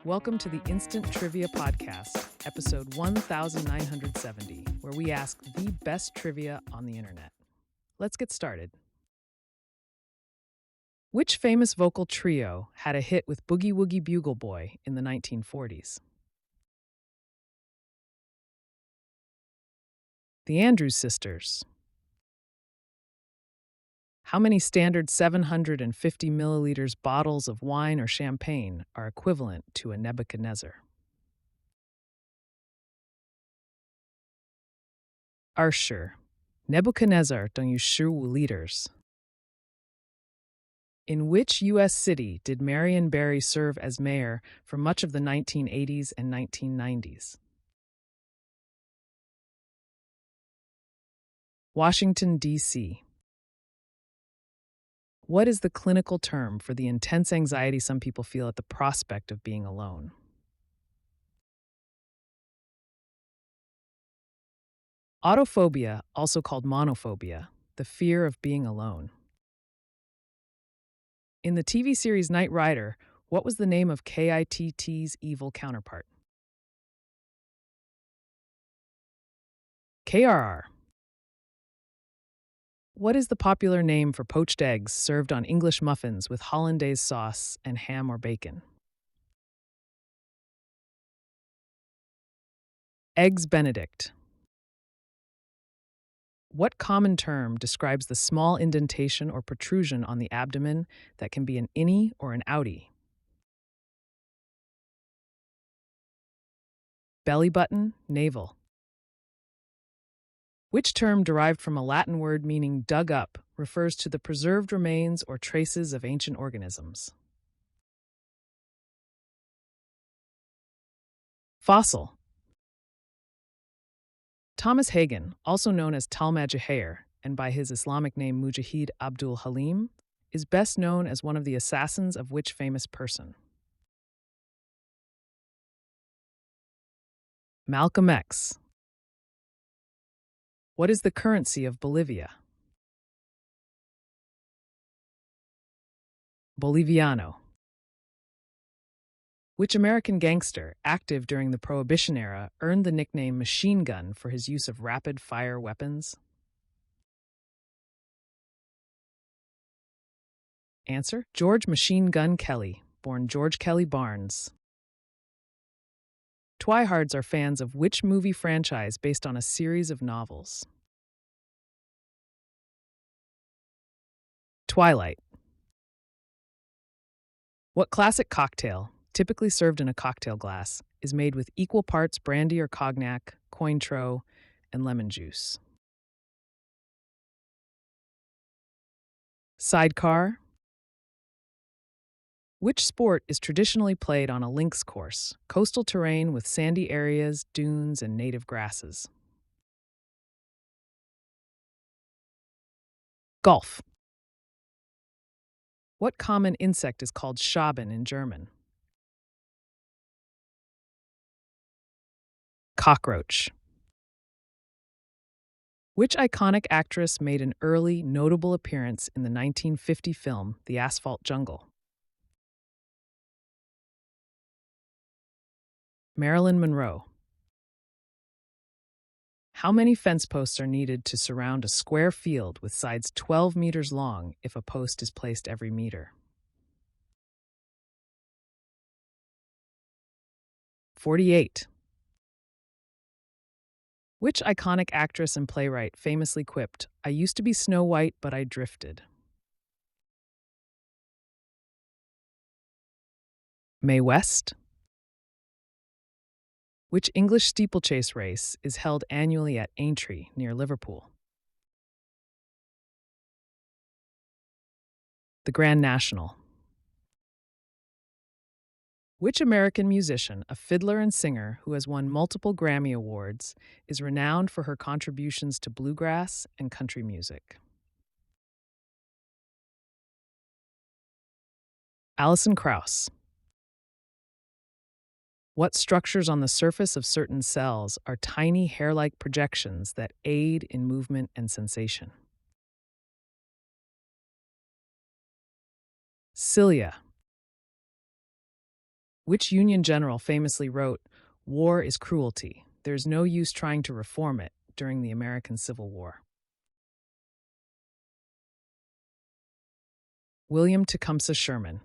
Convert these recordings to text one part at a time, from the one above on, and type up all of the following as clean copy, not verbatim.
Welcome to the Instant Trivia Podcast, episode 1970, where we ask the best trivia on the internet. Let's get started. Which famous vocal trio had a hit with Boogie Woogie Bugle Boy in the 1940s? The Andrews Sisters. How many standard 750 milliliters bottles of wine or champagne are equivalent to a Nebuchadnezzar? Arshur. Nebuchadnezzar don't use 15 liters. In which U.S. city did Marion Barry serve as mayor for much of the 1980s and 1990s? Washington, D.C. What is the clinical term for the intense anxiety some people feel at the prospect of being alone? Autophobia, also called monophobia, the fear of being alone. In the TV series Knight Rider, what was the name of KITT's evil counterpart? KRR. What is the popular name for poached eggs served on English muffins with hollandaise sauce and ham or bacon? Eggs Benedict. What common term describes the small indentation or protrusion on the abdomen that can be an innie or an outie? Belly button, navel. Which term derived from a Latin word meaning dug up refers to the preserved remains or traces of ancient organisms? Fossil. Thomas Hagen, also known as Talmadge Hayer, and by his Islamic name Mujahid Abdul Halim, is best known as one of the assassins of which famous person? Malcolm X. What is the currency of Bolivia? Boliviano. Which American gangster, active during the Prohibition era, earned the nickname Machine Gun for his use of rapid-fire weapons? Answer: George Machine Gun Kelly, born George Kelly Barnes. Twihards are fans of which movie franchise based on a series of novels? Twilight. What classic cocktail, typically served in a cocktail glass, is made with equal parts brandy or cognac, Cointreau, and lemon juice? Sidecar. Which sport is traditionally played on a links course, coastal terrain with sandy areas, dunes, and native grasses? Golf. What common insect is called Schaben in German? Cockroach. Which iconic actress made an early, notable appearance in the 1950 film The Asphalt Jungle? Marilyn Monroe. How many fence posts are needed to surround a square field with sides 12 meters long if a post is placed every meter? 48. Which iconic actress and playwright famously quipped, "I used to be Snow White, but I drifted"? Mae West. Which English steeplechase race is held annually at Aintree, near Liverpool? The Grand National. Which American musician, a fiddler and singer who has won multiple Grammy Awards, is renowned for her contributions to bluegrass and country music? Alison Krauss. What structures on the surface of certain cells are tiny hair-like projections that aid in movement and sensation? Cilia. Which Union general famously wrote, "War is cruelty. There's no use trying to reform it," during the American Civil War? William Tecumseh Sherman.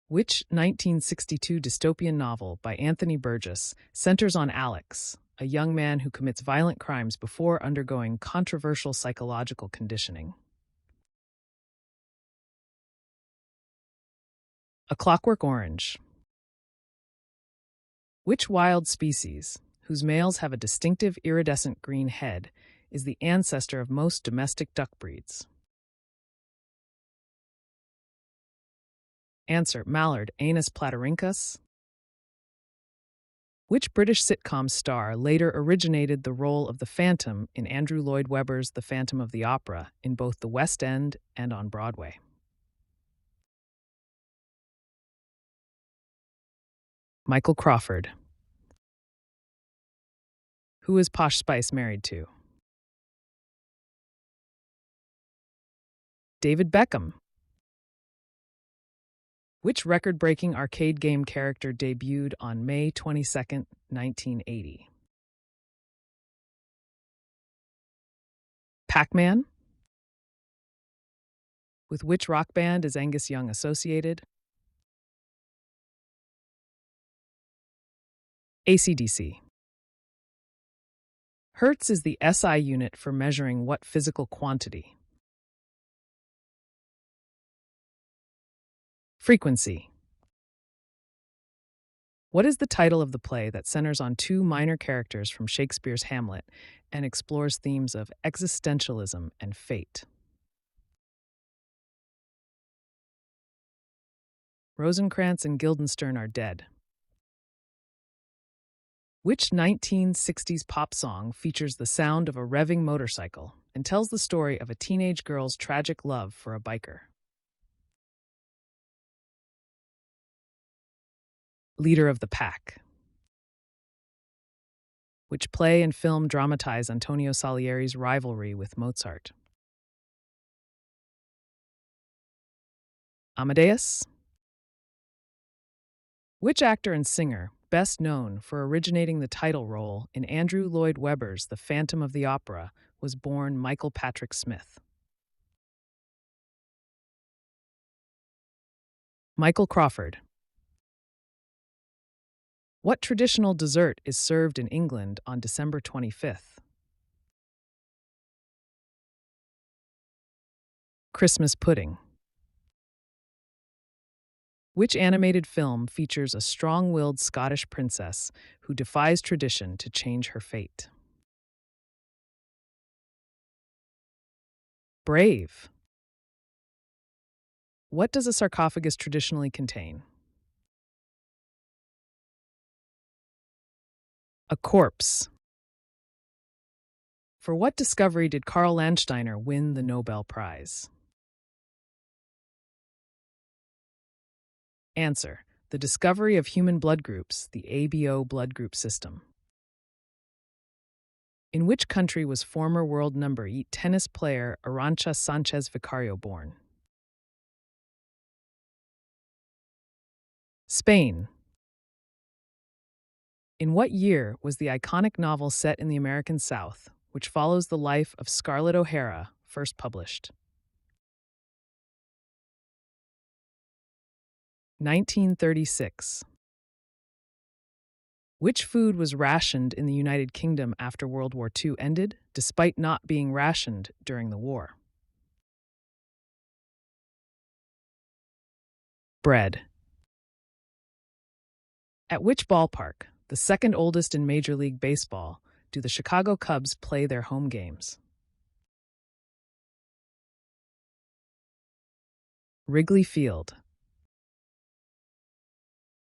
Which 1962 dystopian novel by Anthony Burgess centers on Alex, a young man who commits violent crimes before undergoing controversial psychological conditioning? A Clockwork Orange. Which wild species, whose males have a distinctive iridescent green head, is the ancestor of most domestic duck breeds? Answer: mallard, Anas platyrhynchus. Which British sitcom star later originated the role of the Phantom in Andrew Lloyd Webber's The Phantom of the Opera in both the West End and on Broadway? Michael Crawford. Who is Posh Spice married to? David Beckham. Which record-breaking arcade game character debuted on May 22, 1980? Pac-Man? With which rock band is Angus Young associated? AC/DC. Hertz is the SI unit for measuring what physical quantity? Frequency. What is the title of the play that centers on two minor characters from Shakespeare's Hamlet and explores themes of existentialism and fate? Rosencrantz and Guildenstern Are Dead. Which 1960s pop song features the sound of a revving motorcycle and tells the story of a teenage girl's tragic love for a biker? Leader of the Pack. Which play and film dramatize Antonio Salieri's rivalry with Mozart? Amadeus. Which actor and singer, best known for originating the title role in Andrew Lloyd Webber's The Phantom of the Opera, was born Michael Patrick Smith? Michael Crawford. What traditional dessert is served in England on December 25th? Christmas pudding. Which animated film features a strong-willed Scottish princess who defies tradition to change her fate? Brave. What does a sarcophagus traditionally contain? A corpse. For what discovery did Karl Landsteiner win the Nobel Prize? Answer: the discovery of human blood groups, the ABO blood group system. In which country was former world number 8 tennis player Arantxa Sanchez Vicario born? Spain. In what year was the iconic novel set in the American South, which follows the life of Scarlett O'Hara, first published? 1936. Which food was rationed in the United Kingdom after World War II ended, despite not being rationed during the war? Bread. At which ballpark, the second oldest in Major League Baseball, do the Chicago Cubs play their home games? Wrigley Field.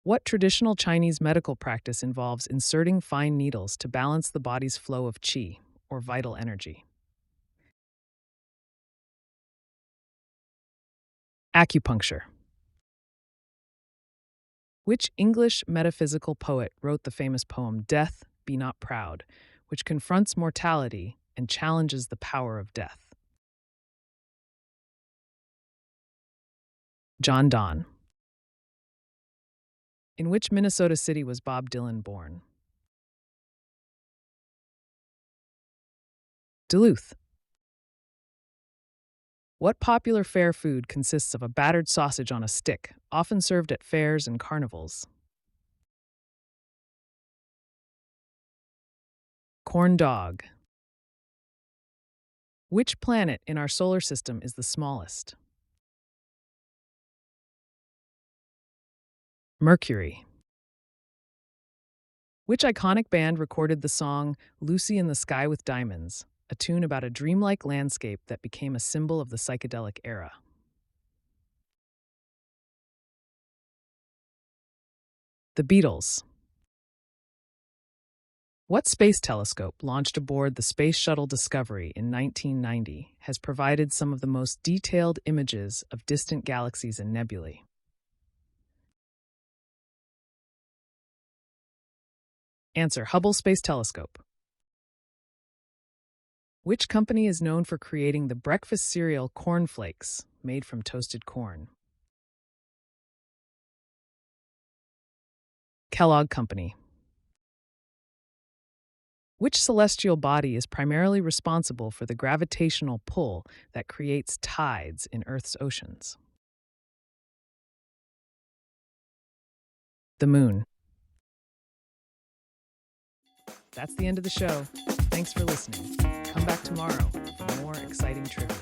What traditional Chinese medical practice involves inserting fine needles to balance the body's flow of qi, or vital energy? Acupuncture. Which English metaphysical poet wrote the famous poem Death, Be Not Proud, which confronts mortality and challenges the power of death? John Donne. In which Minnesota city was Bob Dylan born? Duluth. What popular fair food consists of a battered sausage on a stick, often served at fairs and carnivals? Corn dog. Which planet in our solar system is the smallest? Mercury. Which iconic band recorded the song Lucy in the Sky with Diamonds, a tune about a dreamlike landscape that became a symbol of the psychedelic era? The Beatles. What space telescope launched aboard the Space Shuttle Discovery in 1990 has provided some of the most detailed images of distant galaxies and nebulae? Answer: Hubble Space Telescope. Which company is known for creating the breakfast cereal Corn Flakes, made from toasted corn? Kellogg Company. Which celestial body is primarily responsible for the gravitational pull that creates tides in Earth's oceans? The Moon. That's the end of the show. Thanks for listening. Come back tomorrow for more exciting trivia.